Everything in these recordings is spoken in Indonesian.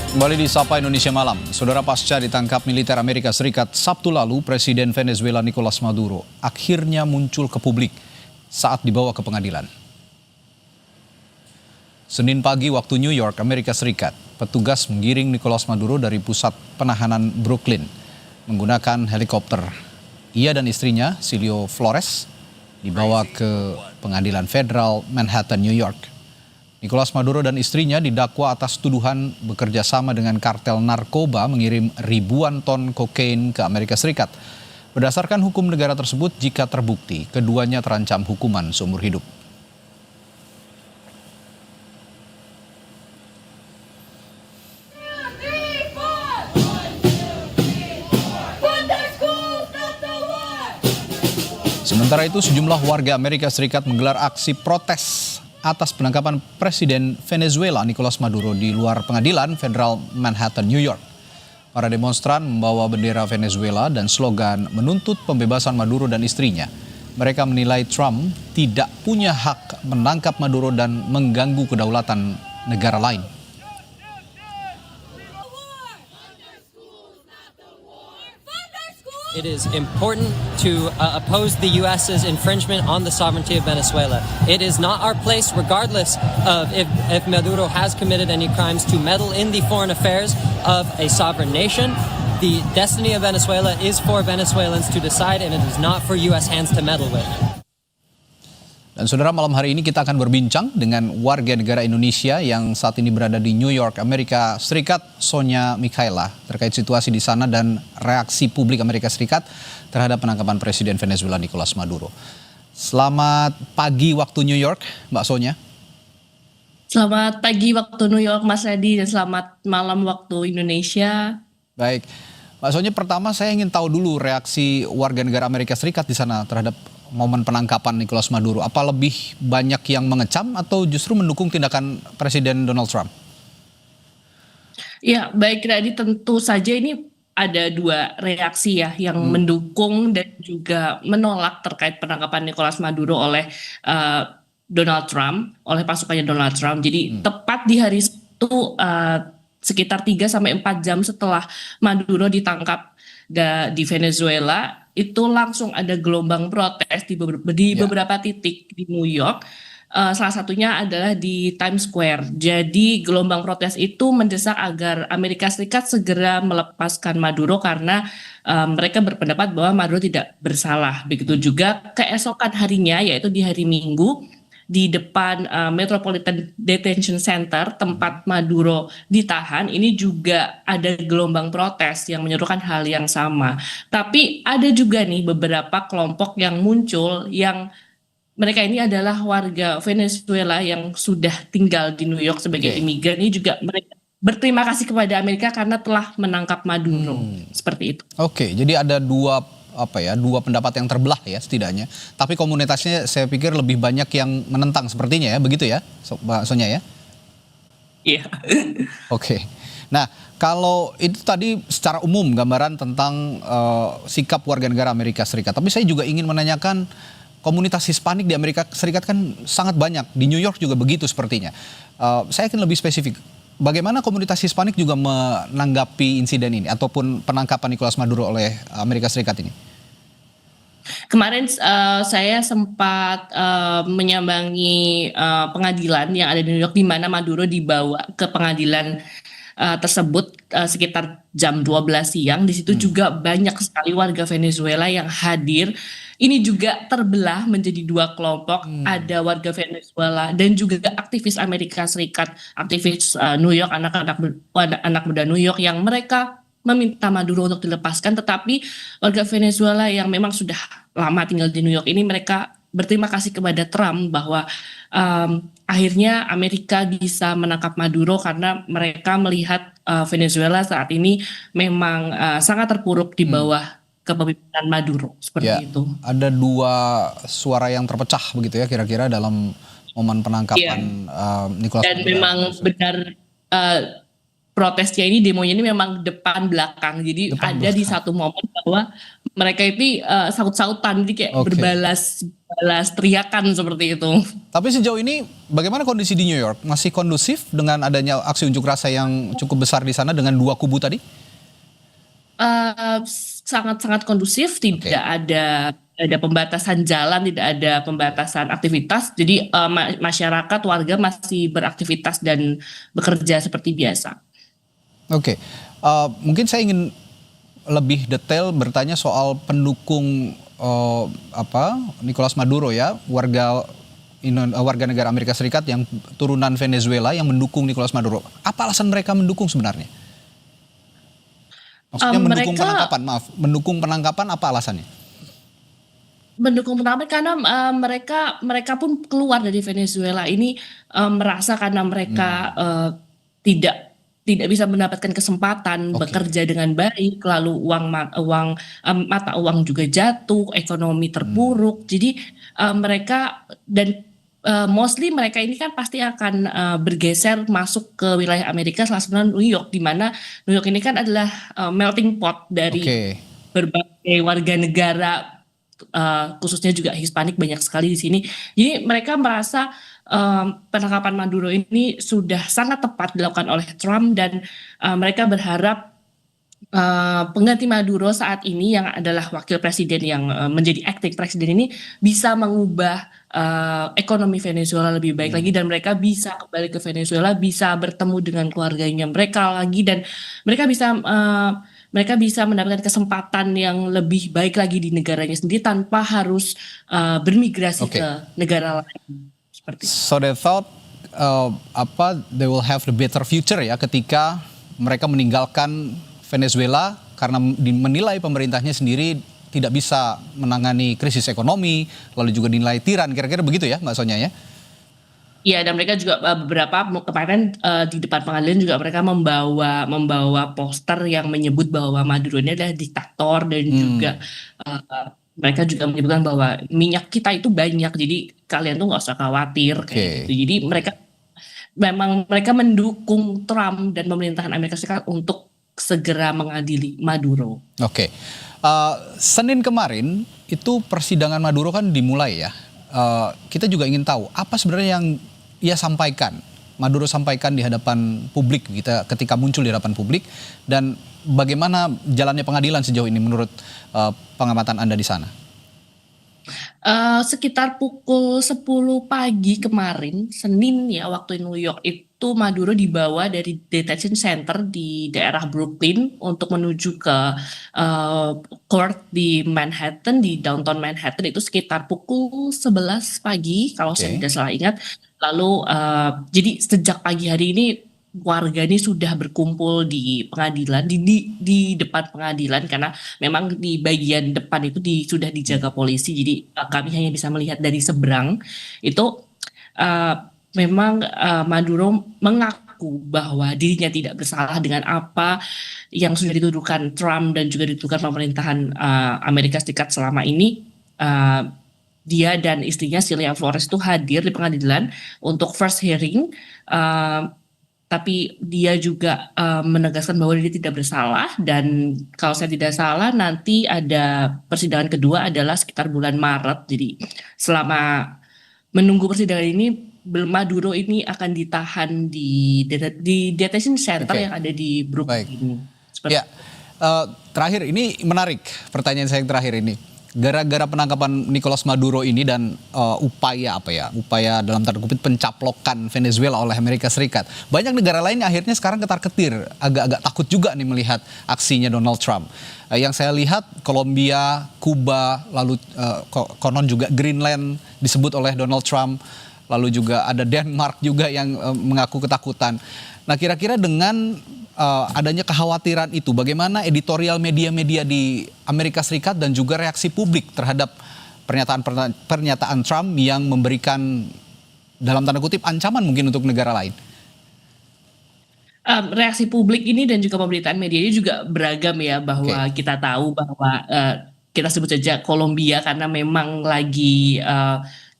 Kembali di Sapa Indonesia Malam, saudara pasca ditangkap militer Amerika Serikat Sabtu lalu, Presiden Venezuela Nicolas Maduro akhirnya muncul ke publik saat dibawa ke pengadilan. Senin pagi waktu New York, Amerika Serikat, petugas menggiring Nicolas Maduro dari pusat penahanan Brooklyn menggunakan helikopter. Ia dan istrinya, Silio Flores, dibawa ke pengadilan federal Manhattan, New York. Nicolas Maduro dan istrinya didakwa atas tuduhan bekerja sama dengan kartel narkoba mengirim ribuan ton kokain ke Amerika Serikat. Berdasarkan hukum negara tersebut, jika terbukti, keduanya terancam hukuman seumur hidup. Sementara itu, sejumlah warga Amerika Serikat menggelar aksi protes atas penangkapan Presiden Venezuela Nicolas Maduro di luar pengadilan federal Manhattan, New York. Para demonstran membawa bendera Venezuela dan slogan menuntut pembebasan Maduro dan istrinya. Mereka menilai Trump tidak punya hak menangkap Maduro dan mengganggu kedaulatan negara lain. It is important to oppose the U.S.'s infringement on the sovereignty of Venezuela. It is not our place, regardless of if Maduro has committed any crimes, to meddle in the foreign affairs of a sovereign nation. The destiny of Venezuela is for Venezuelans to decide, and it is not for U.S. hands to meddle with. Dan saudara, malam hari ini kita akan berbincang dengan warga negara Indonesia yang saat ini berada di New York, Amerika Serikat, Sonia Mikaela, terkait situasi di sana dan reaksi publik Amerika Serikat terhadap penangkapan Presiden Venezuela Nicolas Maduro. Selamat pagi waktu New York, Mbak Sonia. Selamat pagi waktu New York, Mas Adi, dan selamat malam waktu Indonesia. Baik, Mbak Sonia, pertama saya ingin tahu dulu reaksi warga negara Amerika Serikat di sana terhadap momen penangkapan Nicolas Maduro. Apa lebih banyak yang mengecam atau justru mendukung tindakan Presiden Donald Trump? Ya, baik Radi, tentu saja ini ada dua reaksi ya yang mendukung dan juga menolak terkait penangkapan Nicolas Maduro oleh Donald Trump, oleh pasukannya Donald Trump. Jadi tepat di hari Sabtu sekitar 3-4 jam setelah Maduro ditangkap di Venezuela, itu langsung ada gelombang protes di beberapa titik di New York. Salah satunya adalah di Times Square. Jadi gelombang protes itu mendesak agar Amerika Serikat segera melepaskan Maduro karena mereka berpendapat bahwa Maduro tidak bersalah. Begitu juga keesokan harinya, yaitu di hari Minggu, di depan Metropolitan Detention Center tempat Maduro ditahan, ini juga ada gelombang protes yang menyerukan hal yang sama. Tapi ada juga nih beberapa kelompok yang muncul yang mereka ini adalah warga Venezuela yang sudah tinggal di New York sebagai imigran. Ini juga mereka berterima kasih kepada Amerika karena telah menangkap Maduro. Seperti itu. Oke, jadi ada dua pendapat yang terbelah ya setidaknya. Tapi komunitasnya saya pikir lebih banyak yang menentang sepertinya ya, begitu ya, Mbak Sonia ya? Iya. Oke. Nah, kalau itu tadi secara umum gambaran tentang sikap warga negara Amerika Serikat. Tapi saya juga ingin menanyakan, komunitas Hispanik di Amerika Serikat kan sangat banyak. Di New York juga begitu sepertinya. Saya akan lebih spesifik. Bagaimana komunitas Hispanik juga menanggapi insiden ini ataupun penangkapan Nicolas Maduro oleh Amerika Serikat ini? Kemarin saya sempat menyambangi pengadilan yang ada di New York, di mana Maduro dibawa ke pengadilan tersebut sekitar jam 12 siang. Di situ juga banyak sekali warga Venezuela yang hadir. Ini juga terbelah menjadi dua kelompok. Ada warga Venezuela dan juga aktivis Amerika Serikat, aktivis New York, anak muda New York yang mereka meminta Maduro untuk dilepaskan. Tetapi warga Venezuela yang memang sudah lama tinggal di New York ini, mereka berterima kasih kepada Trump bahwa akhirnya Amerika bisa menangkap Maduro karena mereka melihat Venezuela saat ini memang sangat terpuruk di bawah kepemimpinan Maduro, seperti itu. Ada dua suara yang terpecah begitu ya kira-kira dalam momen penangkapan Nicolas Maduro. Dan memang benar protesnya ini, demonya ini memang depan belakang. Jadi Depan ada di belakang. satu momen bahwa mereka itu saut-sautan, jadi kayak Oke. balas teriakan seperti itu. Tapi sejauh ini bagaimana kondisi di New York? Masih kondusif dengan adanya aksi unjuk rasa yang cukup besar di sana dengan dua kubu tadi? Sangat-sangat kondusif, tidak Oke. ada pembatasan jalan, tidak ada pembatasan aktivitas. Jadi masyarakat, warga masih beraktivitas dan bekerja seperti biasa. Oke. Mungkin saya ingin lebih detail bertanya soal pendukung Nicolas Maduro ya, warga negara Amerika Serikat yang turunan Venezuela yang mendukung Nicolas Maduro. Apa alasan mereka mendukung sebenarnya? Maksudnya Mereka mendukung penangkapan apa alasannya? mendukung penangkapan karena mereka pun keluar dari Venezuela ini, merasa karena mereka tidak tidak bisa mendapatkan kesempatan Oke. bekerja dengan baik, lalu mata uang juga jatuh, ekonomi terpuruk. Jadi mereka dan mostly mereka ini kan pasti akan bergeser masuk ke wilayah Amerika, salah satunya New York, di mana New York ini kan adalah melting pot dari Oke. berbagai warga negara, khususnya juga Hispanik banyak sekali di sini. Jadi mereka merasa penangkapan Maduro ini sudah sangat tepat dilakukan oleh Trump, dan mereka berharap pengganti Maduro saat ini yang adalah wakil presiden yang menjadi acting presiden ini bisa mengubah ekonomi Venezuela lebih baik lagi, dan mereka bisa kembali ke Venezuela, bisa bertemu dengan keluarganya mereka lagi, dan mereka bisa mendapatkan kesempatan yang lebih baik lagi di negaranya sendiri tanpa harus bermigrasi Oke. ke negara lain seperti itu. So they thought they will have the better future ya ketika mereka meninggalkan Venezuela karena menilai pemerintahnya sendiri tidak bisa menangani krisis ekonomi, lalu juga dinilai tiran, kira-kira begitu ya Mbak Sonia ya? Iya, dan mereka juga beberapa kemarin di depan pengadilan juga mereka membawa poster yang menyebut bahwa Maduro ini adalah diktator, dan juga mereka juga menyebutkan bahwa minyak kita itu banyak, jadi kalian tuh nggak usah khawatir kayak Oke. gitu. Jadi mereka mendukung Trump dan pemerintahan Amerika Serikat untuk segera mengadili Maduro. Oke. Senin kemarin itu persidangan Maduro kan dimulai ya. Kita juga ingin tahu apa sebenarnya yang Maduro sampaikan di hadapan publik ketika muncul di hadapan publik, dan bagaimana jalannya pengadilan sejauh ini menurut pengamatan Anda di sana? Sekitar pukul 10 pagi kemarin, Senin ya, waktu New York itu Maduro dibawa dari detention center di daerah Brooklyn untuk menuju ke court di Manhattan, di downtown Manhattan, itu sekitar pukul 11 pagi kalau saya Oke. tidak salah ingat. Lalu jadi sejak pagi hari ini warga ini sudah berkumpul di pengadilan, di depan pengadilan, karena memang di bagian depan itu sudah dijaga polisi, jadi kami hanya bisa melihat dari seberang. Itu memang Maduro mengaku bahwa dirinya tidak bersalah dengan apa yang sudah dituduhkan Trump dan juga dituduhkan pemerintahan Amerika Serikat selama ini. Dia dan istrinya Celia Flores itu hadir di pengadilan untuk first hearing, tapi dia juga menegaskan bahwa dia tidak bersalah, dan kalau saya tidak salah nanti ada persidangan kedua adalah sekitar bulan Maret. Jadi selama menunggu persidangan ini, Maduro ini akan ditahan di detention center Oke. yang ada di Brooklyn. Seperti Ya, terakhir ini menarik pertanyaan saya yang terakhir ini. Gara-gara penangkapan Nicolas Maduro ini dan upaya dalam tanda kutip pencaplokan Venezuela oleh Amerika Serikat, banyak negara lain akhirnya sekarang ketar-ketir, agak-agak takut juga nih melihat aksinya Donald Trump. Yang saya lihat Kolombia, Kuba, lalu konon juga Greenland disebut oleh Donald Trump, lalu juga ada Denmark juga yang mengaku ketakutan. Nah, kira-kira dengan adanya kekhawatiran itu, bagaimana editorial media-media di Amerika Serikat dan juga reaksi publik terhadap pernyataan Trump yang memberikan dalam tanda kutip ancaman mungkin untuk negara lain? Reaksi publik ini dan juga pemberitaan media ini juga beragam ya, bahwa Oke. kita tahu bahwa kita sebut saja Kolombia karena memang lagi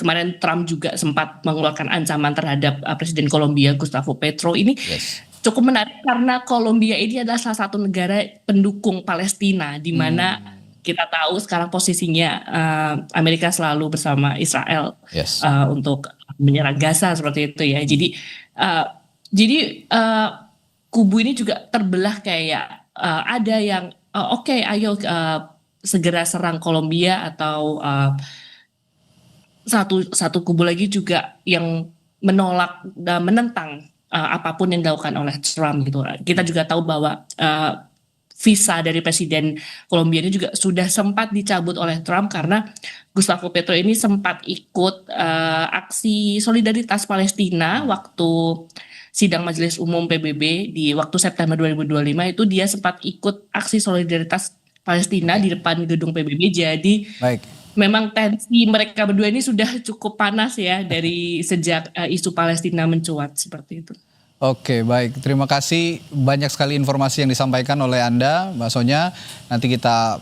kemarin Trump juga sempat mengeluarkan ancaman terhadap Presiden Kolombia Gustavo Petro ini. Yes. cukup menarik karena Kolombia ini adalah salah satu negara pendukung Palestina, di mana kita tahu sekarang posisinya Amerika selalu bersama Israel Yes. untuk menyerang Gaza seperti itu ya. Jadi kubu ini juga terbelah kayak ada yang oke, ayo segera serang Kolombia, atau satu kubu lagi juga yang menolak dan menentang apapun yang dilakukan oleh Trump gitu. Kita juga tahu bahwa visa dari Presiden Kolombia ini juga sudah sempat dicabut oleh Trump karena Gustavo Petro ini sempat ikut aksi solidaritas Palestina waktu sidang Majelis Umum PBB di waktu September 2025. Itu dia sempat ikut aksi solidaritas Palestina di depan gedung PBB. Jadi Baik. memang tensi mereka berdua ini sudah cukup panas ya dari sejak isu Palestina mencuat seperti itu. Oke, baik. Terima kasih, banyak sekali informasi yang disampaikan oleh Anda, Mbak Sonya. Nanti kita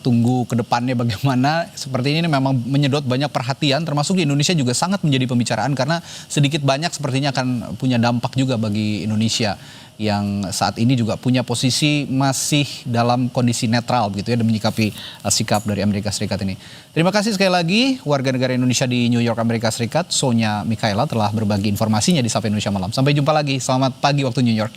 tunggu ke depannya bagaimana. Seperti ini memang menyedot banyak perhatian, termasuk di Indonesia juga sangat menjadi pembicaraan karena sedikit banyak sepertinya akan punya dampak juga bagi Indonesia yang saat ini juga punya posisi masih dalam kondisi netral begitu ya, dan menyikapi sikap dari Amerika Serikat ini. Terima kasih sekali lagi warga negara Indonesia di New York, Amerika Serikat, Sonya Mikaela telah berbagi informasinya di Sapa Indonesia Malam. Sampai jumpa lagi, selamat pagi waktu New York.